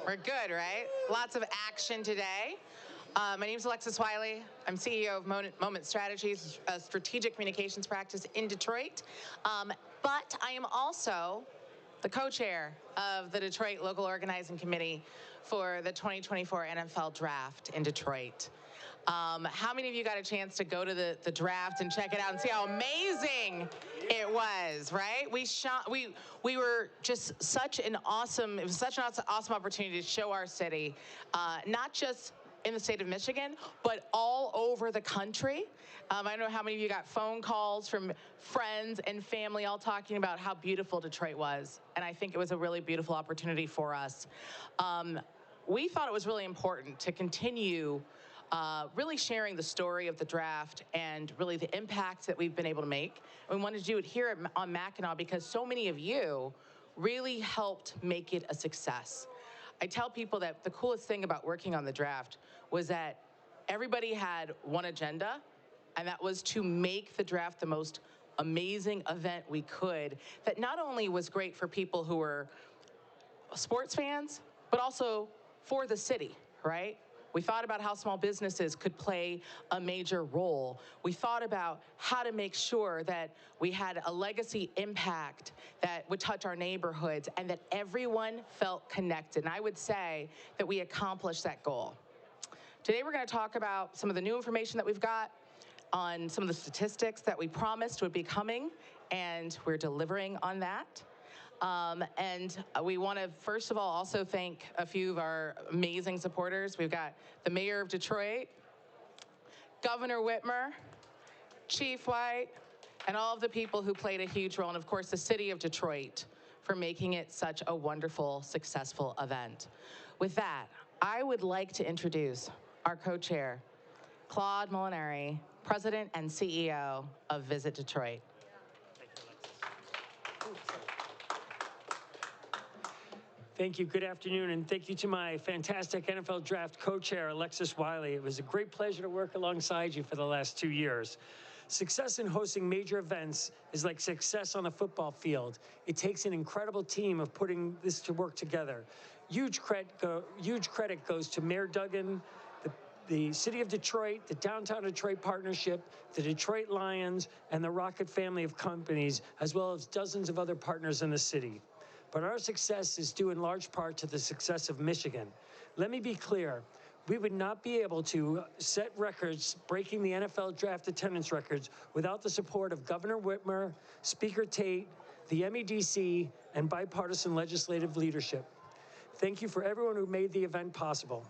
We're good, right? Lots of action today. My name is Alexis Wiley. I'm CEO of Moment Strategies, a strategic communications practice in Detroit. But I am also the co-chair of the Detroit Local Organizing Committee for the 2024 NFL Draft in Detroit. How many of you got a chance to go to the draft and check it out and see how amazing it was, right? We were just such an awesome, it was such an awesome opportunity to show our city, not just in the state of Michigan, but all over the country. I don't know how many of you got phone calls from friends and family all talking about how beautiful Detroit was. And I think it was a really beautiful opportunity for us. We thought it was really important to continue really sharing the story of the draft and really the impact that we've been able to make. We wanted to do it here on Mackinac because so many of you really helped make it a success. I tell people that the coolest thing about working on the draft was that everybody had one agenda, and that was to make the draft the most amazing event we could, that not only was great for people who were sports fans, but also for the city, right? We thought about how small businesses could play a major role. We thought about how to make sure that we had a legacy impact that would touch our neighborhoods and that everyone felt connected. And I would say that we accomplished that goal. Today we're going to talk about some of the new information that we've got on some of the statistics that we promised would be coming, and we're delivering on that. And we want to, first of all, also thank a few of our amazing supporters. We've got the Mayor of Detroit, Governor Whitmer, Chief White, and all of the people who played a huge role, and of course the City of Detroit for making it such a wonderful, successful event. With that, I would like to introduce our co-chair, Claude Molinari, President and CEO of Visit Detroit. Thank you. Good afternoon, and thank you to my fantastic NFL Draft co-chair, Alexis Wiley. It was a great pleasure to work alongside you for the last 2 years. Success in hosting major events is like success on a football field. It takes an incredible team of putting this to work together. Huge credit goes to Mayor Duggan, the City of Detroit, the Downtown Detroit Partnership, the Detroit Lions, and the Rocket family of companies, as well as dozens of other partners in the city. But our success is due in large part to the success of Michigan. Let me be clear. We would not be able to set records, breaking the NFL draft attendance records, without the support of Governor Whitmer, Speaker Tate, the MEDC, and bipartisan legislative leadership. Thank you for everyone who made the event possible.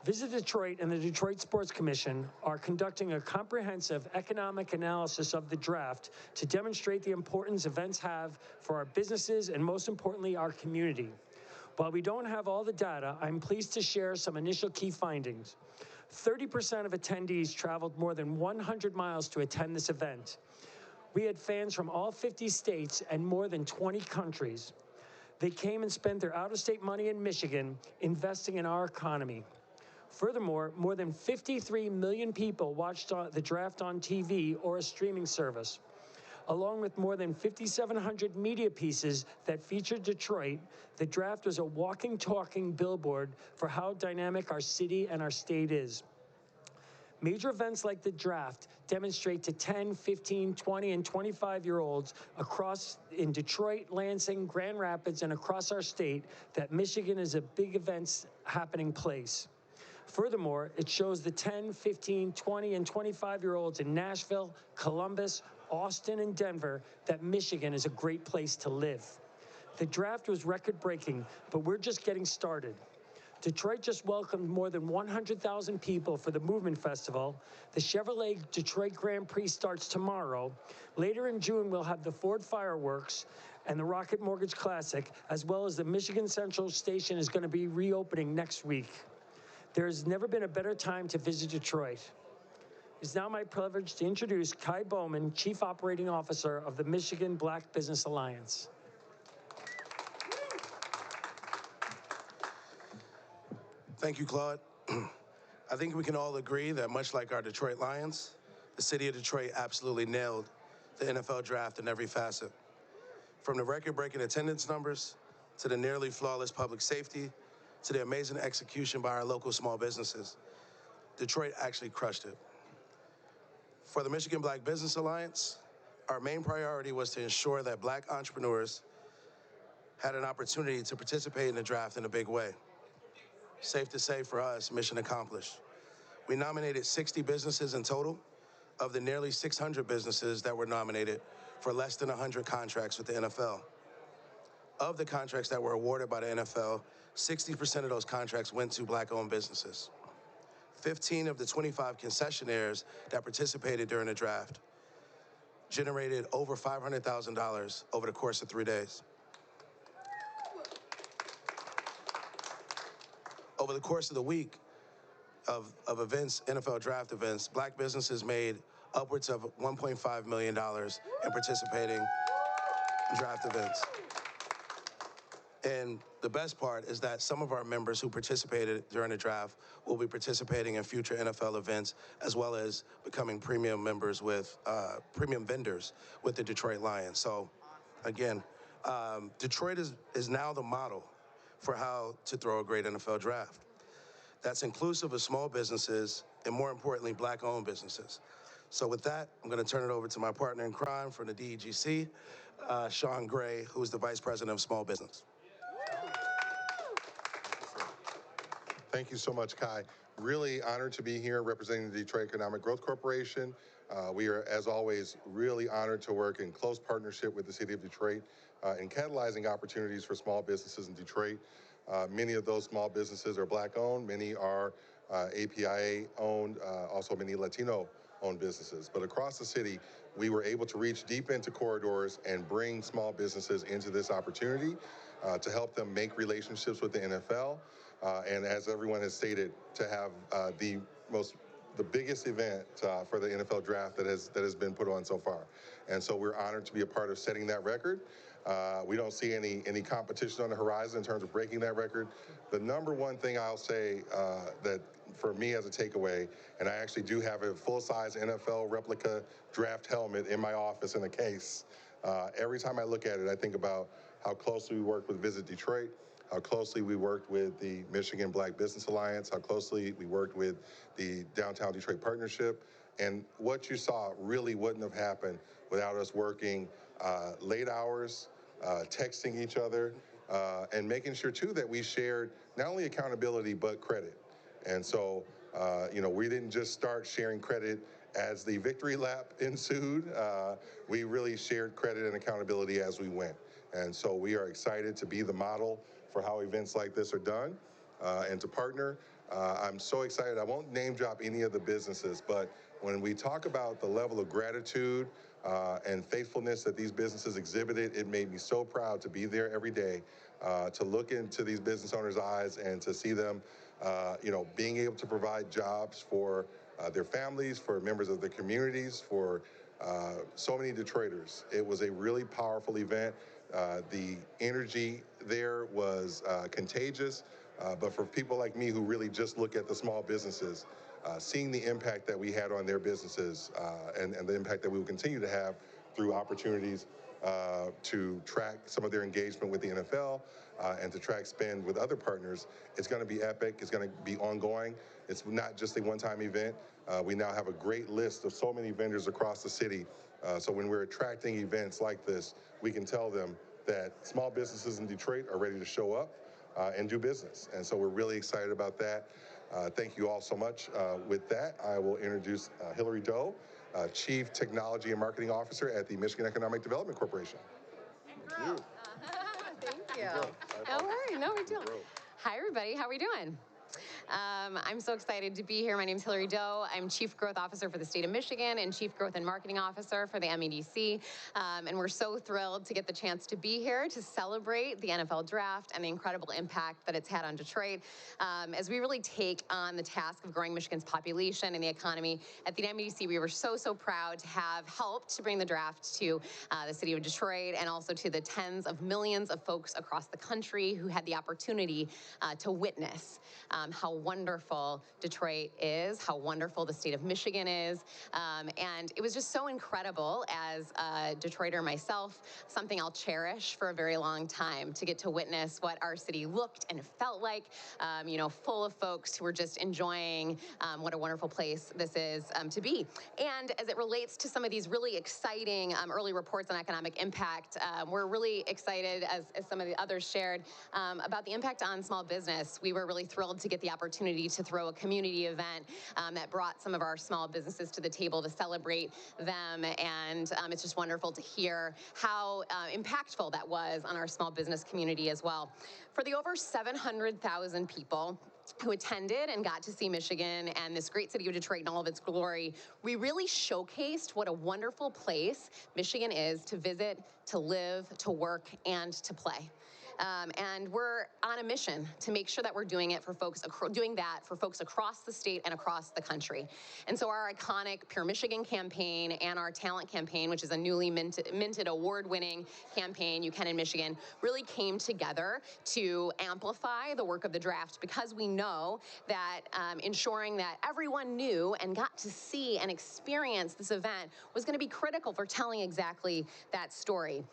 Visit Detroit and the Detroit Sports Commission are conducting a comprehensive economic analysis of the draft to demonstrate the importance events have for our businesses and, most importantly, our community. While we don't have all the data, I'm pleased to share some initial key findings. 30% of attendees traveled more than 100 miles to attend this event. We had fans from all 50 states and more than 20 countries. They came and spent their out-of-state money in Michigan investing in our economy. Furthermore, more than 53 million people watched the draft on TV or a streaming service. Along with more than 5,700 media pieces that featured Detroit, the draft was a walking, talking billboard for how dynamic our city and our state is. Major events like the draft demonstrate to 10, 15, 20, and 25-year-olds in Detroit, Lansing, Grand Rapids, and across our state that Michigan is a big events happening place. Furthermore, it shows the 10, 15, 20, and 25-year-olds in Nashville, Columbus, Austin, and Denver that Michigan is a great place to live. The draft was record-breaking, but we're just getting started. Detroit just welcomed more than 100,000 people for the Movement Festival. The Chevrolet Detroit Grand Prix starts tomorrow. Later in June, we'll have the Ford Fireworks and the Rocket Mortgage Classic, as well as the Michigan Central Station is going to be reopening next week. There has never been a better time to visit Detroit. It's now my privilege to introduce Kai Bowman, Chief Operating Officer of the Michigan Black Business Alliance. Thank you, Claude. I think we can all agree that much like our Detroit Lions, the city of Detroit absolutely nailed the NFL draft in every facet. From the record-breaking attendance numbers, to the nearly flawless public safety, to the amazing execution by our local small businesses, Detroit actually crushed it. For the Michigan Black Business Alliance, our main priority was to ensure that Black entrepreneurs had an opportunity to participate in the draft in a big way. Safe to say for us, mission accomplished. We nominated 60 businesses in total. Of the nearly 600 businesses that were nominated for less than 100 contracts with the NFL. Of the contracts that were awarded by the NFL, 60% of those contracts went to Black-owned businesses. 15 of the 25 concessionaires that participated during the draft generated over $500,000 over the course of 3 days. Over the course of the week of events, NFL draft events, Black businesses made upwards of $1.5 million in participating draft events. And the best part is that some of our members who participated during the draft will be participating in future NFL events, as well as becoming premium members with, premium vendors with the Detroit Lions. So again, Detroit is now the model for how to throw a great NFL draft. That's inclusive of small businesses and, more importantly, Black-owned businesses. So with that, I'm going to turn it over to my partner in crime from the DEGC, Sean Gray, who is the Vice President of Small Business. Thank you so much, Kai. Really honored to be here representing the Detroit Economic Growth Corporation. We are, as always, really honored to work in close partnership with the City of Detroit in catalyzing opportunities for small businesses in Detroit. Many of those small businesses are Black-owned, many are APIA-owned, also many Latino-owned businesses. But across the city, we were able to reach deep into corridors and bring small businesses into this opportunity to help them make relationships with the NFL. And as everyone has stated, to have the biggest event for the NFL draft that has been put on so far. And so we're honored to be a part of setting that record. We don't see any competition on the horizon in terms of breaking that record. The number one thing I'll say that for me as a takeaway, and I actually do have a full-size NFL replica draft helmet in my office in a case. Every time I look at it, I think about how closely we worked with Visit Detroit, how closely we worked with the Michigan Black Business Alliance, how closely we worked with the Downtown Detroit Partnership. And what you saw really wouldn't have happened without us working late hours, texting each other, and making sure, too, that we shared not only accountability, but credit. And so, we didn't just start sharing credit as the victory lap ensued. We really shared credit and accountability as we went. And so we are excited to be the model for how events like this are done and to partner. I'm so excited. I won't name drop any of the businesses, but when we talk about the level of gratitude and faithfulness that these businesses exhibited, it made me so proud to be there every day, to look into these business owners' eyes and to see them, being able to provide jobs for their families, for members of their communities, for so many Detroiters. It was a really powerful event. The energy there was contagious, but for people like me who really just look at the small businesses, seeing the impact that we had on their businesses and the impact that we will continue to have through opportunities to track some of their engagement with the NFL and to track spend with other partners, it's going to be epic. It's going to be ongoing. It's not just a one-time event. We now have a great list of so many vendors across the city. So when we're attracting events like this, we can tell them that small businesses in Detroit are ready to show up and do business. And so we're really excited about that. Thank you all so much. With that, I will introduce Hillary Doe, Chief Technology and Marketing Officer at the Michigan Economic Development Corporation. Thank you. Thank you. No worries, no big deal. Hi, everybody. How are we doing? I'm so excited to be here. My name is Hillary Doe. I'm Chief Growth Officer for the state of Michigan and Chief Growth and Marketing Officer for the MEDC. And we're so thrilled to get the chance to be here to celebrate the NFL draft and the incredible impact that it's had on Detroit. As we really take on the task of growing Michigan's population and the economy, at the MEDC, we were so proud to have helped to bring the draft to the city of Detroit and also to the tens of millions of folks across the country who had the opportunity to witness how wonderful Detroit is, how wonderful the state of Michigan is. And it was just so incredible as a Detroiter myself, something I'll cherish for a very long time, to get to witness what our city looked and felt like, full of folks who were just enjoying what a wonderful place this is to be. And as it relates to some of these really exciting early reports on economic impact, we're really excited, as some of the others shared, about the impact on small business. We were really thrilled to get the opportunity to throw a community event that brought some of our small businesses to the table to celebrate them. And it's just wonderful to hear how impactful that was on our small business community as well. For the over 700,000 people who attended and got to see Michigan and this great city of Detroit in all of its glory, we really showcased what a wonderful place Michigan is to visit, to live, to work, and to play. And we're on a mission to make sure that we're doing it for folks, doing that for folks across the state and across the country. And so our iconic Pure Michigan campaign and our talent campaign, which is a newly minted award-winning campaign, You Can in Michigan, really came together to amplify the work of the draft, because we know that ensuring that everyone knew and got to see and experience this event was going to be critical for telling exactly that story.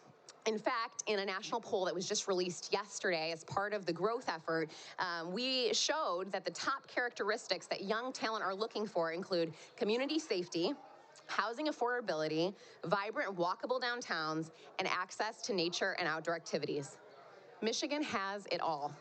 In fact, in a national poll that was just released yesterday as part of the growth effort, we showed that the top characteristics that young talent are looking for include community safety, housing affordability, vibrant walkable downtowns, and access to nature and outdoor activities. Michigan has it all.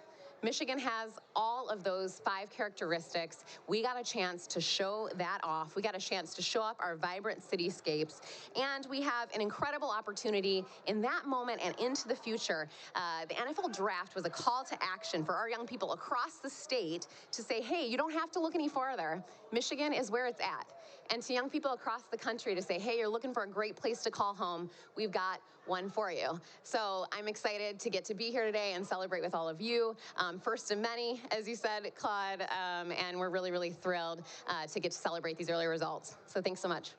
Michigan has all of those 5 characteristics. We got a chance to show that off. We got a chance to show off our vibrant cityscapes. And we have an incredible opportunity in that moment and into the future. The NFL draft was a call to action for our young people across the state to say, hey, you don't have to look any farther. Michigan is where it's at. And to young people across the country to say, hey, you're looking for a great place to call home, we've got one for you. So I'm excited to get to be here today and celebrate with all of you. First of many, as you said, Claude, and we're really, really thrilled to get to celebrate these early results. So thanks so much.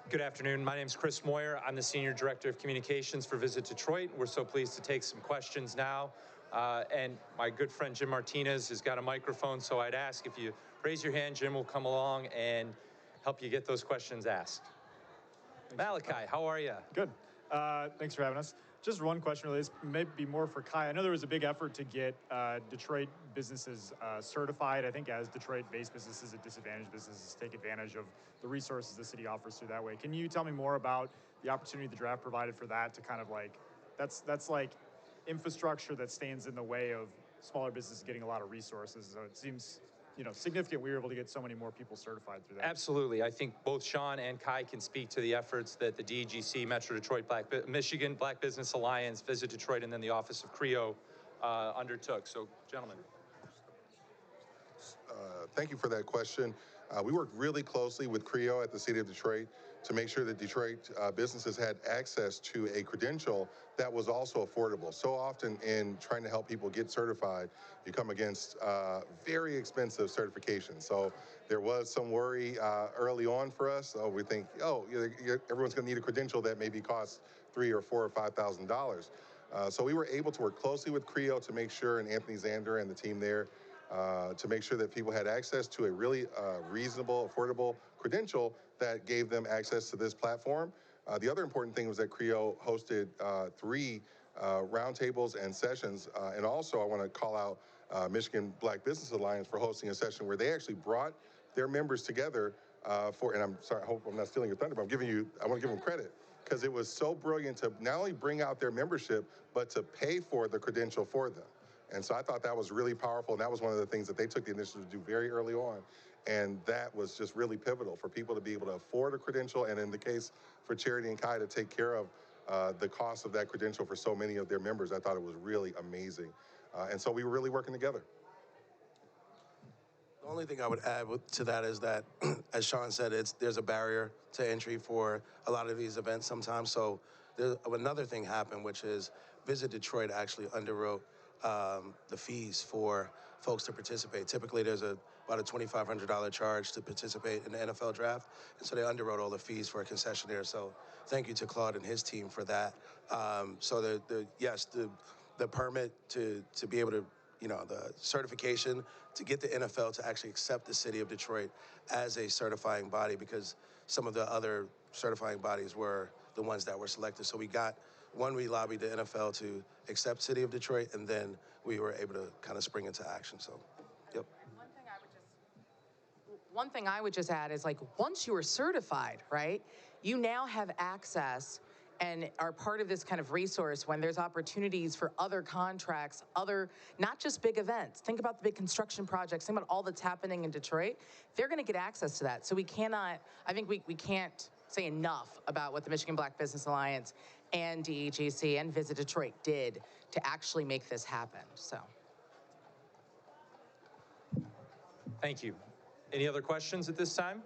Good afternoon. My name is Chris Moyer. I'm the Senior Director of Communications for Visit Detroit. We're so pleased to take some questions now. And my good friend Jim Martinez has got a microphone, so I'd ask if you raise your hand, Jim will come along and help you get those questions asked. Malachi, how are you? Good. Thanks for having us. Just one question really, this may be more for Kai. I know there was a big effort to get Detroit businesses certified. I think as Detroit-based businesses and disadvantaged businesses take advantage of the resources the city offers through that way. Can you tell me more about the opportunity the draft provided for that to kind of like, that's like infrastructure that stands in the way of smaller businesses getting a lot of resources. So it seems, significant we were able to get so many more people certified through that. Absolutely. I think both Sean and Kai can speak to the efforts that the DEGC, Metro Detroit, Michigan Black Business Alliance, Visit Detroit, and then the Office of CREO undertook. So, gentlemen. Thank you for that question. We worked really closely with CREO at the City of Detroit to make sure that Detroit businesses had access to a credential that was also affordable. So often in trying to help people get certified, you come against very expensive certifications. So there was some worry early on for us. We think, everyone's going to need a credential that maybe costs $3,000 or $4,000 or $5,000. So we were able to work closely with CREO to make sure, and Anthony Zander and the team there, to make sure that people had access to a really reasonable, affordable credential that gave them access to this platform. The other important thing was that CREO hosted 3 roundtables and sessions. And also I want to call out Michigan Black Business Alliance for hosting a session where they actually brought their members together and I'm sorry, I hope I'm not stealing your thunder, but I want to give them credit, because it was so brilliant to not only bring out their membership, but to pay for the credential for them. And so I thought that was really powerful, and that was one of the things that they took the initiative to do very early on. And that was just really pivotal for people to be able to afford a credential, and in the case for Charity and Kai to take care of the cost of that credential for so many of their members. I thought it was really amazing. And so we were really working together. The only thing I would add to that is that, as Sean said, there's a barrier to entry for a lot of these events sometimes. So another thing happened, which is Visit Detroit actually underwrote the fees for folks to participate. Typically, there's about a $2,500 charge to participate in the NFL draft, and so they underwrote all the fees for a concessionaire. So thank you to Claude and his team for that. So the the permit to be able to, the certification to get the NFL to actually accept the city of Detroit as a certifying body, because some of the other certifying bodies were the ones that were selected. So we lobbied the NFL to accept city of Detroit, and then we were able to kind of spring into action. So, yep. One thing I would just add is, like, once you are certified, right, you now have access and are part of this kind of resource when there's opportunities for other contracts, not just big events. Think about the big construction projects. Think about all that's happening in Detroit. They're going to get access to that. So we can't say enough about what the Michigan Black Business Alliance and DEGC and Visit Detroit did to actually make this happen. So. Thank you. Any other questions at this time?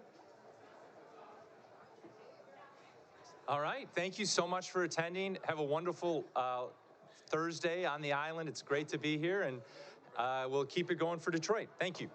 All right. Thank you so much for attending. Have a wonderful Thursday on the island. It's great to be here, and we'll keep it going for Detroit. Thank you.